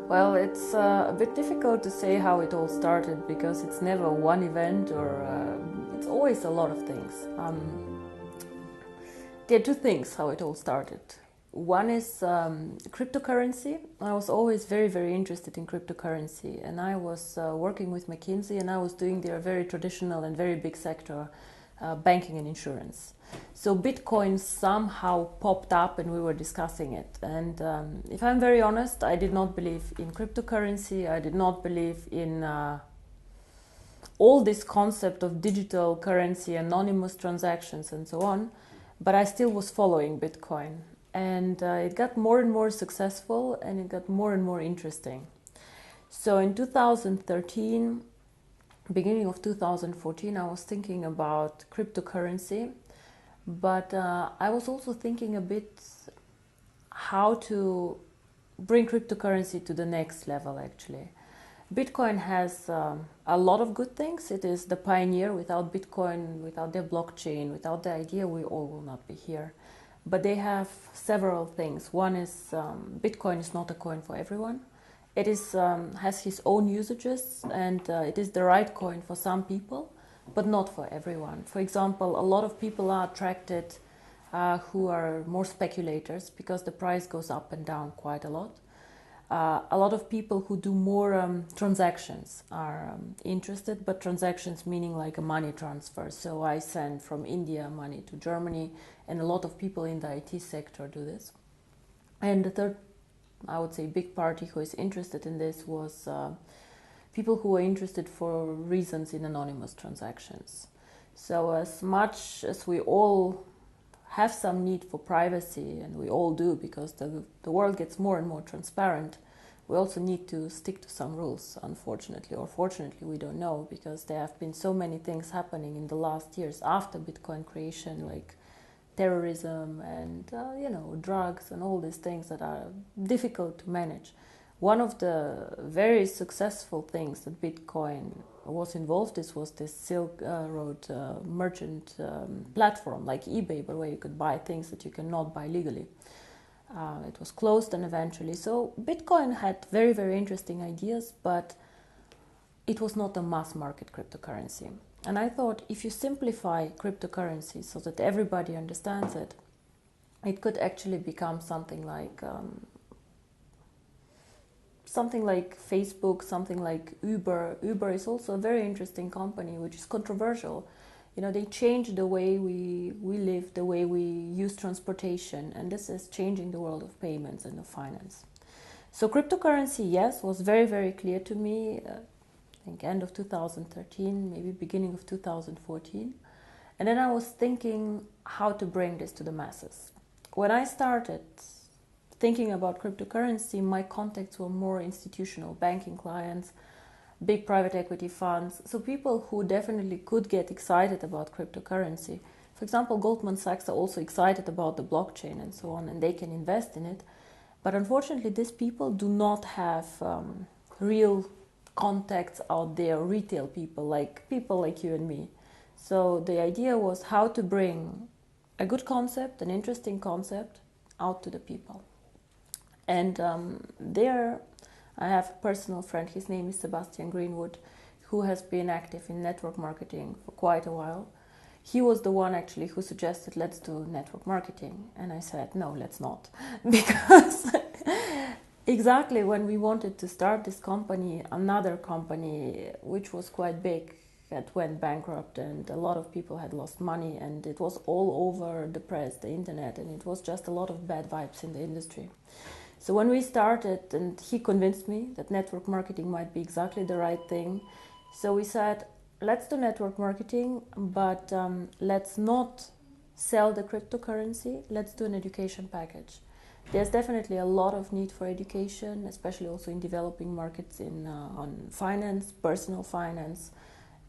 Well, it's a bit difficult to say how it all started because it's never one event or it's always a lot of things. There are two things how it all started. One is cryptocurrency. I was always very, very interested in cryptocurrency, and I was working with McKinsey, and I was doing their very traditional and very big sector, banking and insurance. So Bitcoin somehow popped up and we were discussing it. And if I'm very honest, I did not believe in cryptocurrency. I did not believe in all this concept of digital currency, anonymous transactions and so on. But I still was following Bitcoin. And it got more and more successful and it got more and more interesting. So in 2013, beginning of 2014, I was thinking about cryptocurrency. But I was also thinking a bit how to bring cryptocurrency to the next level, actually. Bitcoin has a lot of good things. It is the pioneer. Without Bitcoin, without their blockchain, without the idea, we all will not be here. But they have several things. One is Bitcoin is not a coin for everyone. It is has its own usages, and it is the right coin for some people, but not for everyone. For example, a lot of people are attracted who are more speculators because the price goes up and down quite a lot. A lot of people who do more transactions are interested, but transactions meaning like a money transfer. So I send from India money to Germany, and a lot of people in the IT sector do this. And the third, I would say, big party who is interested in this was people who are interested for reasons in anonymous transactions. So as much as we all have some need for privacy, and we all do because the world gets more and more transparent, we also need to stick to some rules, unfortunately, or fortunately, we don't know, because there have been so many things happening in the last years after Bitcoin creation, like terrorism and drugs and all these things that are difficult to manage. One of the very successful things that Bitcoin was involved in was this Silk Road merchant platform like eBay, but where you could buy things that you cannot buy legally. It was closed and eventually. So Bitcoin had very, very interesting ideas, but it was not a mass market cryptocurrency. And I thought if you simplify cryptocurrency so that everybody understands it, it could actually become something like Facebook, something like Uber. Uber is also a very interesting company, which is controversial. You know, they change the way we live, the way we use transportation, and this is changing the world of payments and of finance. So cryptocurrency, yes, was very, very clear to me, I think end of 2013, maybe beginning of 2014. And then I was thinking how to bring this to the masses. When I started thinking about cryptocurrency, my contacts were more institutional banking clients, big private equity funds, so people who definitely could get excited about cryptocurrency. For example, Goldman Sachs are also excited about the blockchain and so on, and they can invest in it. But unfortunately, these people do not have real contacts out there, retail people like you and me. So the idea was how to bring a good concept, an interesting concept, out to the people. And there I have a personal friend, his name is Sebastian Greenwood, who has been active in network marketing for quite a while. He was the one actually who suggested, let's do network marketing. And I said, no, let's not. Because exactly when we wanted to start this company, another company, which was quite big, had went bankrupt, and a lot of people had lost money, and it was all over the press, the internet, and it was just a lot of bad vibes in the industry. So when we started, and he convinced me that network marketing might be exactly the right thing, so we said, let's do network marketing, but let's not sell the cryptocurrency, let's do an education package. There's definitely a lot of need for education, especially also in developing markets on finance, personal finance,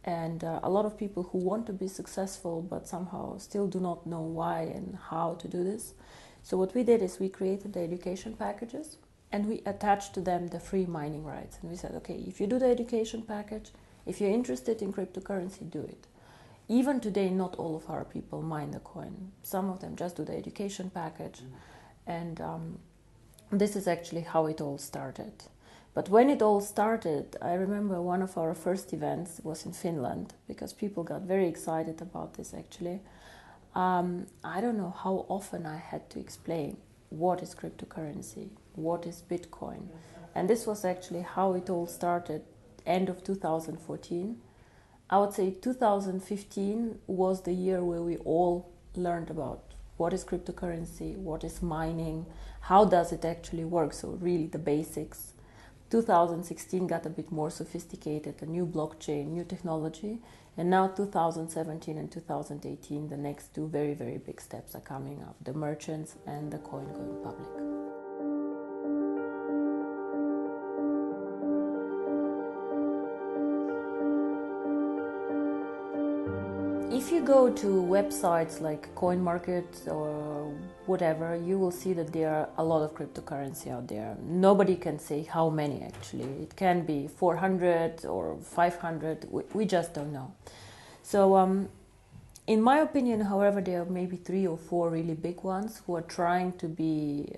and a lot of people who want to be successful but somehow still do not know why and how to do this. So what we did is we created the education packages and we attached to them the free mining rights. And we said, okay, if you do the education package, if you're interested in cryptocurrency, do it. Even today, not all of our people mine the coin. Some of them just do the education package. And this is actually how it all started. But when it all started, I remember one of our first events was in Finland, because people got very excited about this actually. I don't know how often I had to explain what is cryptocurrency, what is Bitcoin. And this was actually how it all started, end of 2014. I would say 2015 was the year where we all learned about what is cryptocurrency, what is mining, how does it actually work, so really the basics. 2016 got a bit more sophisticated, a new blockchain, new technology, and now 2017 and 2018, the next two very, very big steps are coming up, the merchants and the coin going public. If you go to websites like CoinMarket or whatever, you will see that there are a lot of cryptocurrency out there. Nobody can say how many actually. It can be 400 or 500, we just don't know. So in my opinion, however, there are maybe 3 or 4 really big ones who are trying to be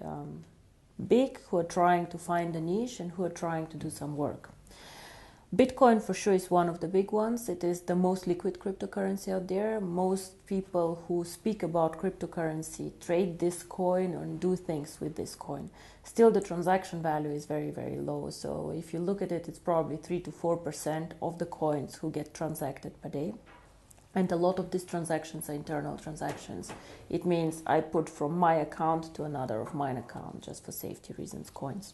big, who are trying to find a niche and who are trying to do some work. Bitcoin for sure is one of the big ones. It is the most liquid cryptocurrency out there. Most people who speak about cryptocurrency trade this coin and do things with this coin. Still, the transaction value is very, very low. So if you look at it, it's probably 3 to 4% of the coins who get transacted per day. And a lot of these transactions are internal transactions. It means I put from my account to another of mine account, just for safety reasons, coins.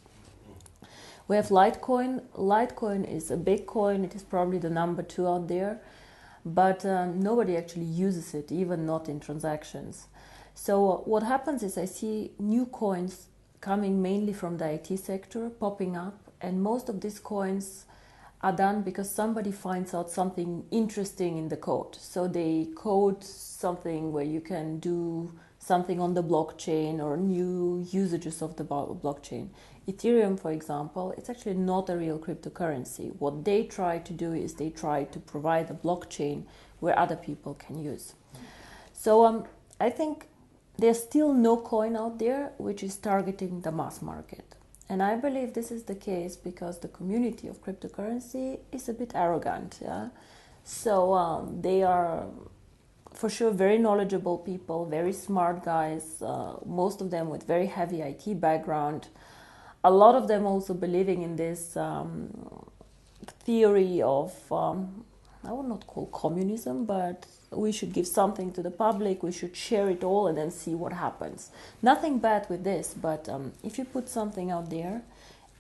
We have Litecoin. Litecoin is a big coin. It is probably the number 2 out there, but nobody actually uses it, even not in transactions. So what happens is I see new coins coming mainly from the IT sector popping up, and most of these coins are done because somebody finds out something interesting in the code. So they code something where you can do something on the blockchain or new usages of the blockchain. Ethereum, for example, it's actually not a real cryptocurrency. What they try to do is they try to provide a blockchain where other people can use. So I think there's still no coin out there which is targeting the mass market. And I believe this is the case because the community of cryptocurrency is a bit arrogant. Yeah? So they are for sure very knowledgeable people, very smart guys, most of them with very heavy IT background. A lot of them also believing in this theory of, I would not call communism, but we should give something to the public, we should share it all and then see what happens. Nothing bad with this, but if you put something out there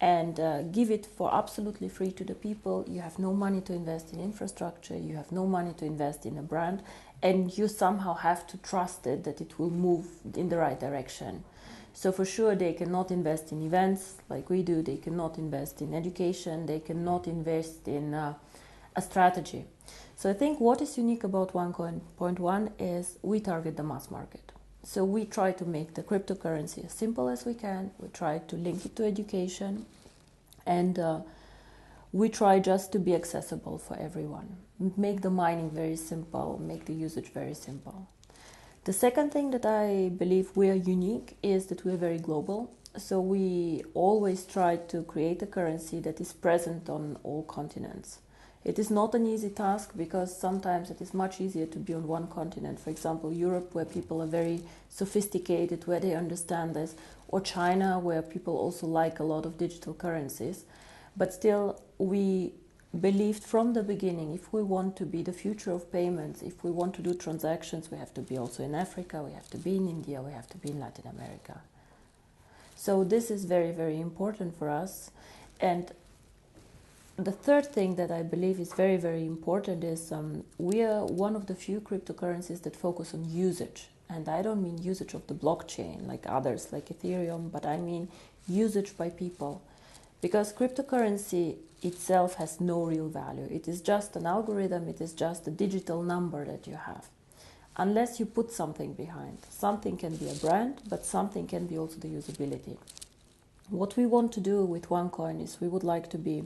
and give it for absolutely free to the people, you have no money to invest in infrastructure, you have no money to invest in a brand, and you somehow have to trust it that it will move in the right direction. So for sure they cannot invest in events like we do, they cannot invest in education, they cannot invest in a strategy. So I think what is unique about OneCoin.1 is we target the mass market. So we try to make the cryptocurrency as simple as we can, we try to link it to education, and we try just to be accessible for everyone. Make the mining very simple, make the usage very simple. The second thing that I believe we are unique is that we are very global. So we always try to create a currency that is present on all continents. It is not an easy task because sometimes it is much easier to be on one continent. For example, Europe, where people are very sophisticated, where they understand this, or China, where people also like a lot of digital currencies. But still, we believed from the beginning, if we want to be the future of payments, if we want to do transactions, we have to be also in Africa, we have to be in India, we have to be in Latin America. So this is very, very important for us. And the third thing that I believe is very, very important is we are one of the few cryptocurrencies that focus on usage. And I don't mean usage of the blockchain like others, like Ethereum, but I mean usage by people. Because cryptocurrency itself has no real value. It is just an algorithm, it is just a digital number that you have. Unless you put something behind. Something can be a brand, but something can be also the usability. What we want to do with OneCoin is we would like to be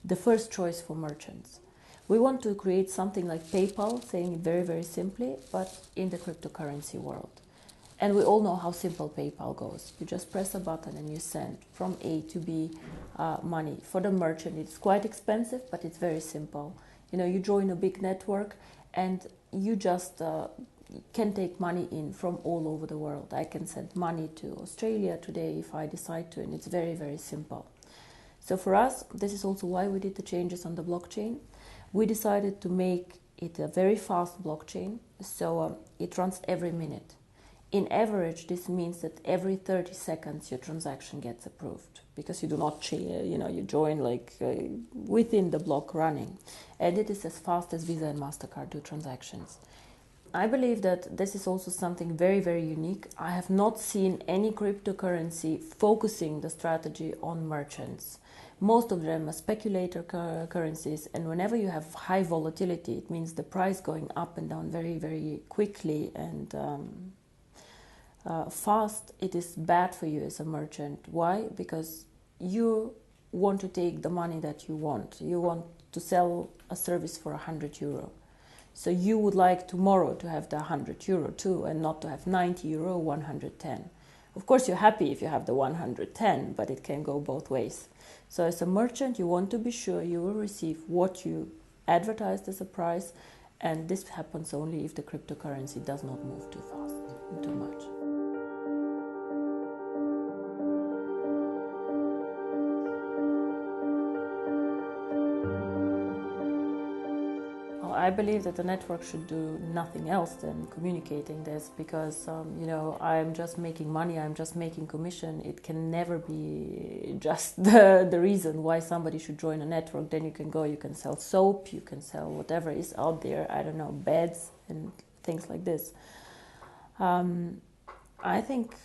the first choice for merchants. We want to create something like PayPal, saying it very, very simply, but in the cryptocurrency world. And we all know how simple PayPal goes. You just press a button and you send from A to B money. For the merchant, it's quite expensive, but it's very simple. You know, you join a big network and you just can take money in from all over the world. I can send money to Australia today if I decide to, and it's very, very simple. So for us, this is also why we did the changes on the blockchain. We decided to make it a very fast blockchain, so it runs every minute. In average, this means that every 30 seconds your transaction gets approved, because you do not, you join like within the block running, and it is as fast as Visa and MasterCard do transactions. I believe that this is also something very, very unique. I have not seen any cryptocurrency focusing the strategy on merchants. Most of them are speculator currencies, and whenever you have high volatility, it means the price going up and down very, very quickly and fast. It is bad for you as a merchant. Why? Because you want to take the money that you want. You want to sell a service for €100. So you would like tomorrow to have the €100 too, and not to have €90, 110. Of course, you're happy if you have the 110, but it can go both ways. So as a merchant, you want to be sure you will receive what you advertised as a price, and this happens only if the cryptocurrency does not move too fast and too much. I believe that the network should do nothing else than communicating this, because I'm just making money, I'm just making commission. It can never be just the reason why somebody should join a network. Then you can sell soap, you can sell whatever is out there, I don't know, beds and things like this. I think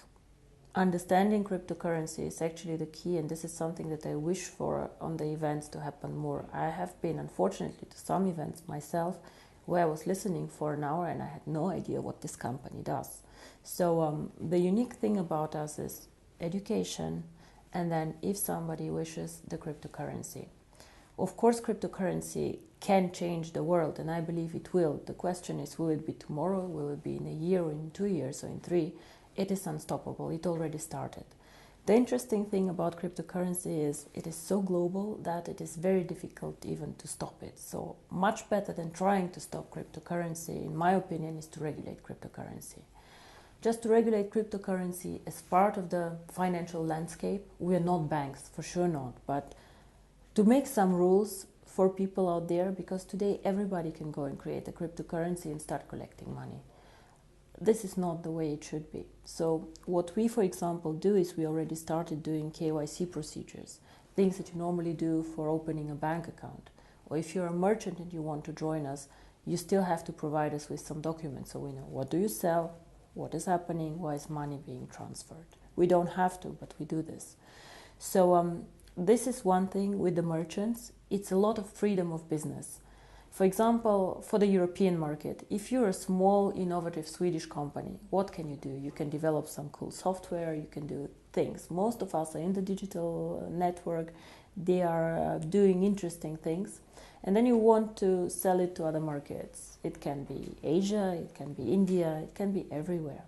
understanding cryptocurrency is actually the key, and this is something that I wish for on the events to happen more. I have been, unfortunately, to some events myself where I was listening for an hour and I had no idea what this company does. So the unique thing about us is education, and then if somebody wishes, the cryptocurrency. Of course, cryptocurrency can change the world, and I believe it will. The question is, will it be tomorrow? Will it be in a year, or in 2 years, or in 3? It is unstoppable. It already started. The interesting thing about cryptocurrency is it is so global that it is very difficult even to stop it. So much better than trying to stop cryptocurrency, in my opinion, is to regulate cryptocurrency. Just to regulate cryptocurrency as part of the financial landscape. We are not banks, for sure not, but to make some rules for people out there, because today everybody can go and create a cryptocurrency and start collecting money. This is not the way it should be. So what we, for example, do is we already started doing KYC procedures, things that you normally do for opening a bank account. Or if you're a merchant and you want to join us, you still have to provide us with some documents so we know what do you sell, what is happening, why is money being transferred. We don't have to, but we do this. So this is one thing with the merchants. It's a lot of freedom of business. For example, for the European market, if you're a small, innovative Swedish company, what can you do? You can develop some cool software, you can do things. Most of us are in the digital network, they are doing interesting things, and then you want to sell it to other markets. It can be Asia, it can be India, it can be everywhere.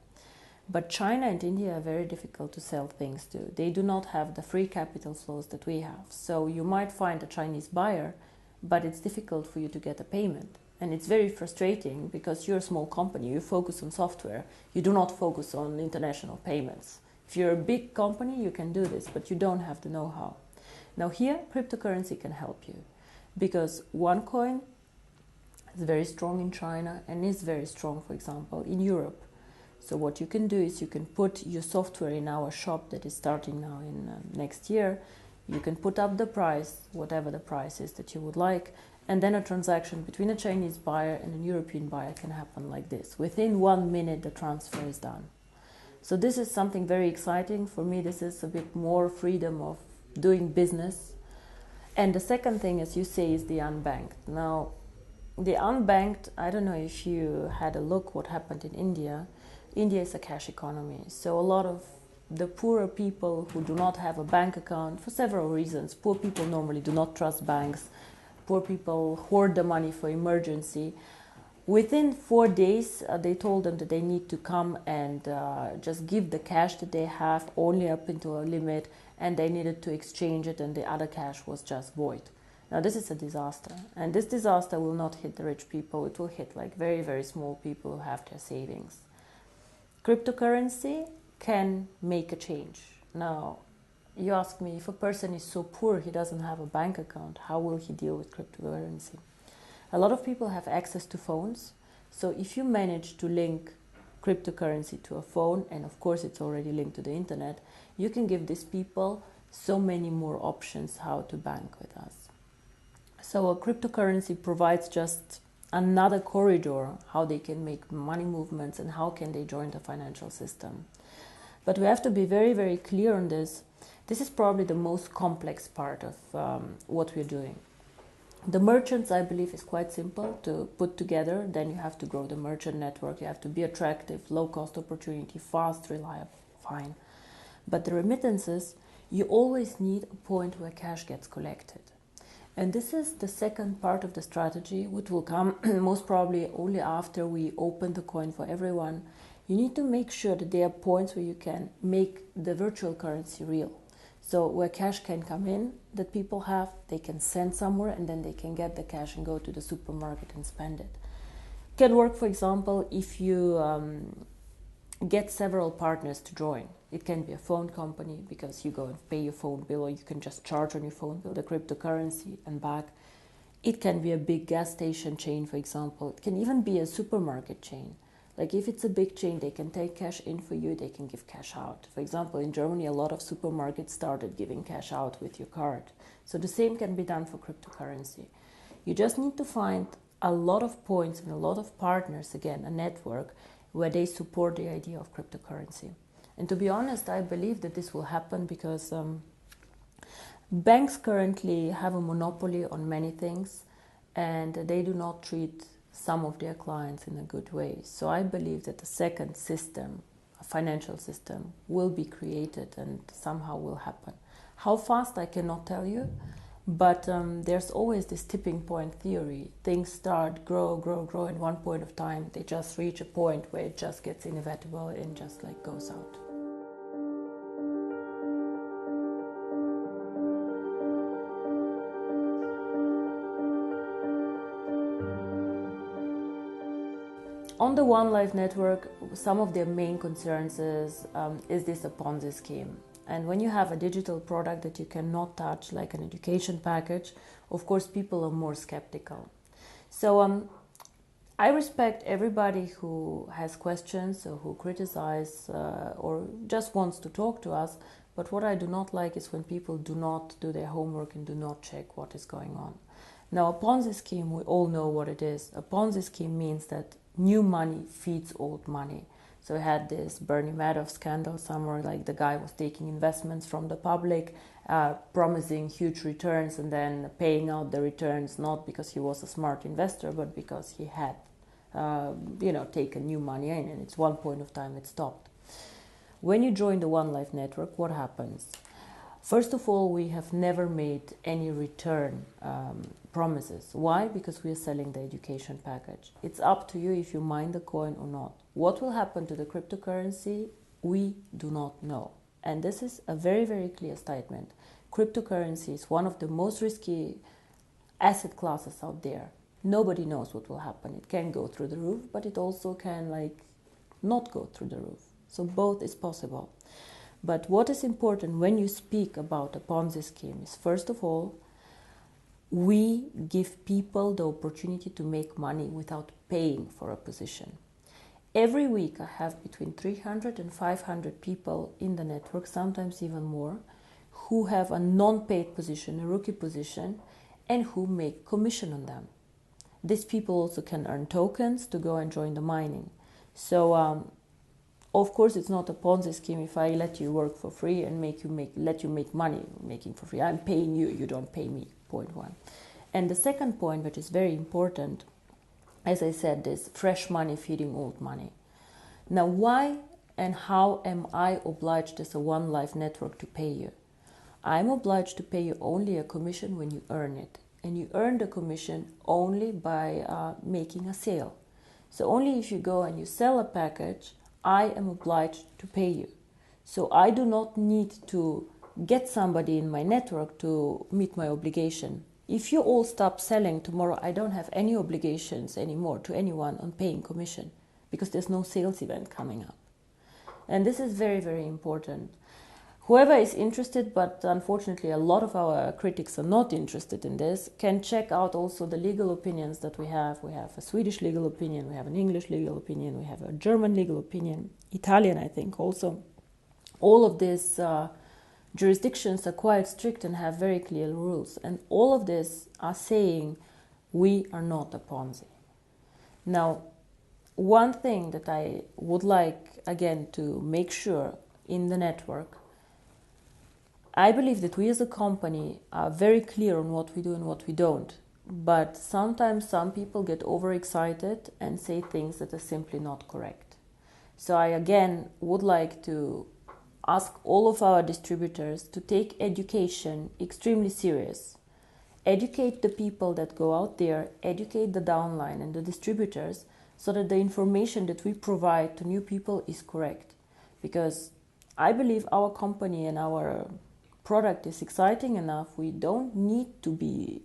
But China and India are very difficult to sell things to. They do not have the free capital flows that we have. So you might find a Chinese buyer, but it's difficult for you to get a payment. And it's very frustrating because you're a small company, you focus on software, you do not focus on international payments. If you're a big company, you can do this, but you don't have the know-how. Now here, cryptocurrency can help you, because OneCoin is very strong in China and is very strong, for example, in Europe. So what you can do is you can put your software in our shop that is starting now in next year. You can put up the price, whatever the price is that you would like, and then a transaction between a Chinese buyer and a European buyer can happen like this. Within 1 minute, the transfer is done. So this is something very exciting. For me, this is a bit more freedom of doing business. And the second thing, as you say, is the unbanked. Now, the unbanked, I don't know if you had a look what happened in India. India is a cash economy, so a lot of the poorer people who do not have a bank account for several reasons. Poor people normally do not trust banks. Poor people hoard the money for emergency. Within 4 days, they told them that they need to come and just give the cash that they have only up into a limit, and they needed to exchange it, and the other cash was just void. Now this is a disaster, and this disaster will not hit the rich people. It will hit like very, very small people who have their savings. Cryptocurrency can make a change. Now, you ask me, if a person is so poor he doesn't have a bank account, how will he deal with cryptocurrency? A lot of people have access to phones, so if you manage to link cryptocurrency to a phone, and of course it's already linked to the internet, you can give these people so many more options how to bank with us. So a cryptocurrency provides just another corridor how they can make money movements and how can they join the financial system. But we have to be very, very clear on this. This is probably the most complex part of what we're doing. The merchants, I believe, is quite simple to put together. Then you have to grow the merchant network. You have to be attractive, low-cost opportunity, fast, reliable, fine. But the remittances, you always need a point where cash gets collected. And this is the second part of the strategy, which will come most probably only after we open the coin for everyone. You need to make sure that there are points where you can make the virtual currency real. So where cash can come in that people have, they can send somewhere, and then they can get the cash and go to the supermarket and spend it. It can work, for example, if you get several partners to join. It can be a phone company because you go and pay your phone bill, or you can just charge on your phone bill the cryptocurrency and back. It can be a big gas station chain, for example. It can even be a supermarket chain. Like if it's a big chain, they can take cash in for you, they can give cash out. For example, in Germany, a lot of supermarkets started giving cash out with your card. So the same can be done for cryptocurrency. You just need to find a lot of points and a lot of partners, again, a network, where they support the idea of cryptocurrency. And to be honest, I believe that this will happen because banks currently have a monopoly on many things, and they do not treat some of their clients in a good way. So I believe that the second system, a financial system, will be created and somehow will happen. How fast, I cannot tell you, but there's always this tipping point theory. Things start, grow, and one point of time, they just reach a point where it just gets inevitable and just like goes out. On the One Life network, some of their main concerns is this a Ponzi scheme? And when you have a digital product that you cannot touch, like an education package, of course people are more skeptical. So I respect everybody who has questions or who criticize or just wants to talk to us, but what I do not like is when people do not do their homework and do not check what is going on. Now, a Ponzi scheme, we all know what it is. A Ponzi scheme means that new money feeds old money. So we had this Bernie Madoff scandal somewhere, like the guy was taking investments from the public, promising huge returns and then paying out the returns, not because he was a smart investor, but because he had, taken new money in, and it's one point of time it stopped. When you join the One Life network, what happens? First of all, we have never made any return promises. Why? Because we are selling the education package. It's up to you if you mine the coin or not. What will happen to the cryptocurrency? We do not know. And this is a very, very clear statement. Cryptocurrency is one of the most risky asset classes out there. Nobody knows what will happen. It can go through the roof, but it also can not go through the roof. So both is possible. But what is important when you speak about a Ponzi scheme is, first of all, we give people the opportunity to make money without paying for a position. Every week I have between 300 and 500 people in the network, sometimes even more, who have a non-paid position, a rookie position, and who make commission on them. These people also can earn tokens to go and join the mining. So of course, it's not a Ponzi scheme if I let you work for free and let you make money making for free. I'm paying you, you don't pay me, point one. And the second point, which is very important, as I said, is fresh money feeding old money. Now, why and how am I obliged as a One Life network to pay you? I'm obliged to pay you only a commission when you earn it. And you earn the commission only by making a sale. So only if you go and you sell a package, I am obliged to pay you. So I do not need to get somebody in my network to meet my obligation. If you all stop selling tomorrow, I don't have any obligations anymore to anyone on paying commission, because there's no sales event coming up. And this is very, very important. Whoever is interested, but unfortunately a lot of our critics are not interested in this, can check out also the legal opinions that we have. We have a Swedish legal opinion, we have an English legal opinion, we have a German legal opinion, Italian I think also. All of these jurisdictions are quite strict and have very clear rules. And all of this are saying we are not a Ponzi. Now, one thing that I would like, again, to make sure in the network, I believe that we as a company are very clear on what we do and what we don't. But sometimes some people get overexcited and say things that are simply not correct. So I, again, would like to ask all of our distributors to take education extremely serious. Educate the people that go out there, educate the downline and the distributors, so that the information that we provide to new people is correct. Because I believe our company and our product is exciting enough. We don't need to be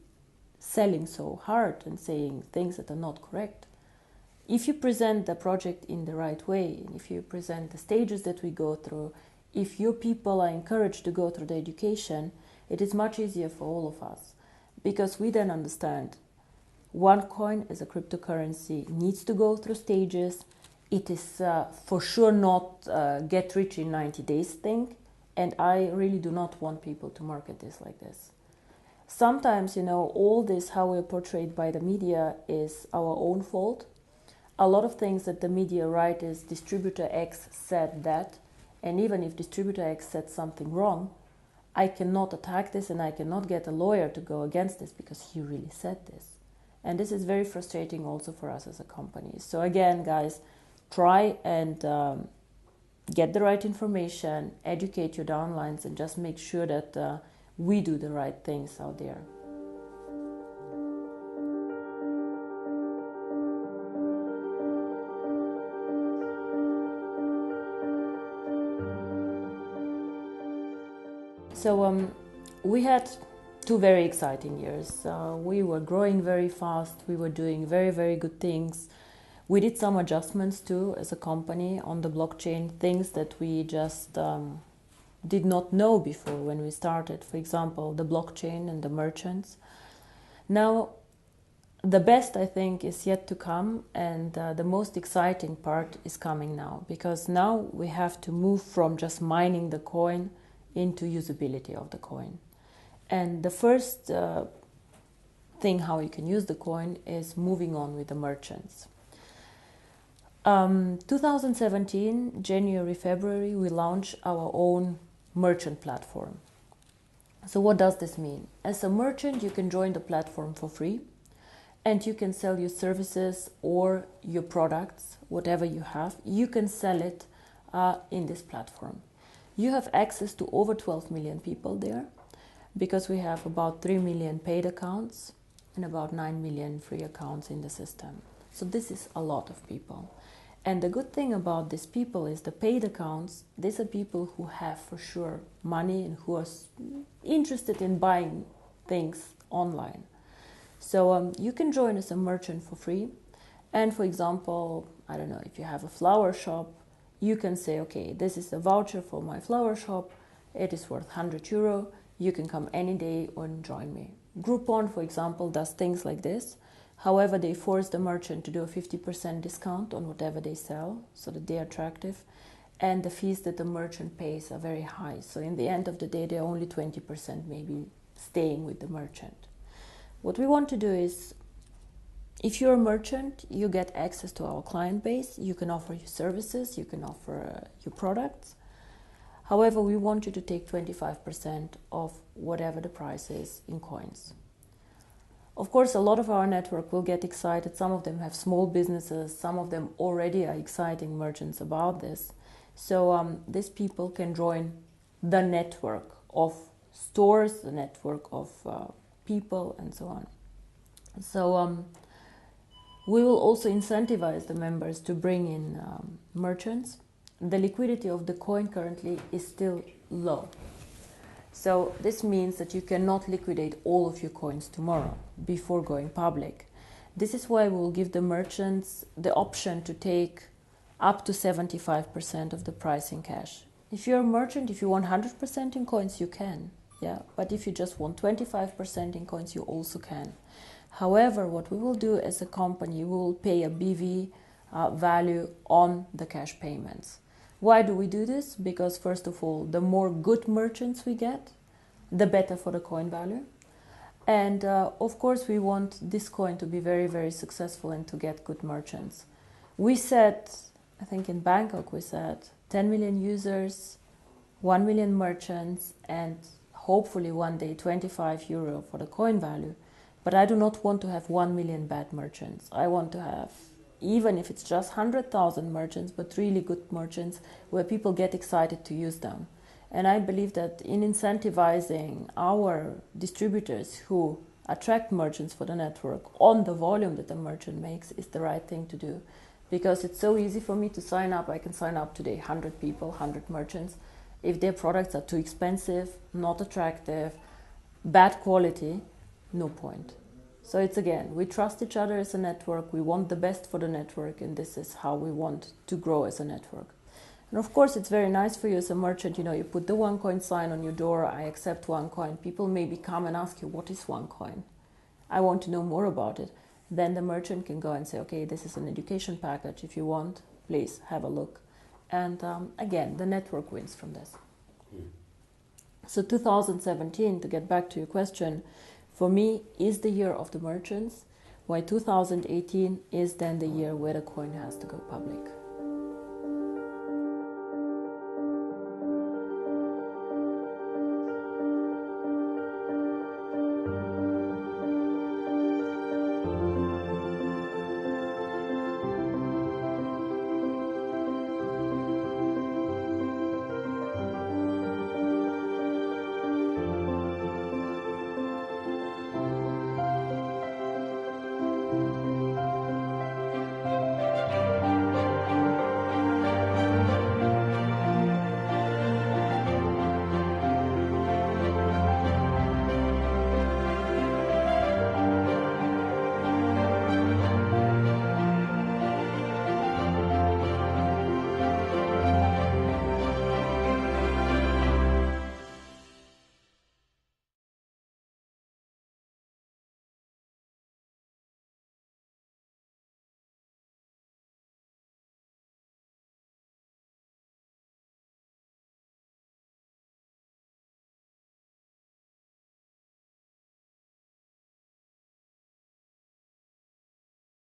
selling so hard and saying things that are not correct. If you present the project in the right way, and if you present the stages that we go through, if your people are encouraged to go through the education, it is much easier for all of us, because we then understand OneCoin as a cryptocurrency needs to go through stages. It is for sure not get rich in 90 days thing, and I really do not want people to market this like this. Sometimes, all this, how we're portrayed by the media, is our own fault. A lot of things that the media write is distributor X said that, and even if distributor X said something wrong, I cannot attack this and I cannot get a lawyer to go against this because he really said this. And this is very frustrating also for us as a company. So again, guys, try and get the right information, educate your downlines, and just make sure that we do the right things out there. So we had 2 very exciting years. We were growing very fast. We were doing very, very good things. We did some adjustments too as a company on the blockchain, things that we just did not know before when we started. For example, the blockchain and the merchants. Now, the best, I think, is yet to come, and the most exciting part is coming now, because now we have to move from just mining the coin into usability of the coin. And the first thing how you can use the coin is moving on with the merchants. 2017, January, February, we launched our own merchant platform. So what does this mean? As a merchant, you can join the platform for free, and you can sell your services or your products, whatever you have. You can sell it in this platform. You have access to over 12 million people there, because we have about 3 million paid accounts and about 9 million free accounts in the system. So this is a lot of people. And the good thing about these people is the paid accounts, these are people who have for sure money and who are interested in buying things online. So you can join as a merchant for free. And for example, I don't know, if you have a flower shop, you can say, okay, this is a voucher for my flower shop. It is worth €100. You can come any day and join me. Groupon, for example, does things like this. However, they force the merchant to do a 50% discount on whatever they sell so that they are attractive. And the fees that the merchant pays are very high. So in the end of the day, they're only 20% maybe staying with the merchant. What we want to do is, if you're a merchant, you get access to our client base. You can offer your services, you can offer your products. However, we want you to take 25% of whatever the price is in coins. Of course, a lot of our network will get excited. Some of them have small businesses. Some of them already are exciting merchants about this. So these people can join the network of stores, the network of people, and so on. So We will also incentivize the members to bring in merchants. The liquidity of the coin currently is still low. So this means that you cannot liquidate all of your coins tomorrow before going public. This is why we will give the merchants the option to take up to 75% of the price in cash. If you're a merchant, if you want 100% in coins, you can. Yeah, but if you just want 25% in coins, you also can. However, what we will do as a company, we will pay a BV value on the cash payments. Why do we do this? Because first of all, the more good merchants we get, the better for the coin value. And of course, we want this coin to be very, very successful and to get good merchants. We said, I think in Bangkok, we said 10 million users, 1 million merchants, and hopefully one day 25 euro for the coin value. But I do not want to have 1 million bad merchants. I want to have, even if it's just 100,000 merchants, but really good merchants where people get excited to use them. And I believe that in incentivizing our distributors who attract merchants for the network on the volume that the merchant makes is the right thing to do. Because it's so easy for me to sign up. I can sign up today 100 people, 100 merchants. If their products are too expensive, not attractive, bad quality, no point. So it's again, we trust each other as a network, we want the best for the network, and this is how we want to grow as a network. And of course, it's very nice for you as a merchant, you put the OneCoin sign on your door, I accept OneCoin. People maybe come and ask you, what is OneCoin? I want to know more about it. Then the merchant can go and say, okay, this is an education package. If you want, please have a look. And again, the network wins from this. So 2017, to get back to your question, for me is the year of the merchants, while 2018 is then the year where the coin has to go public.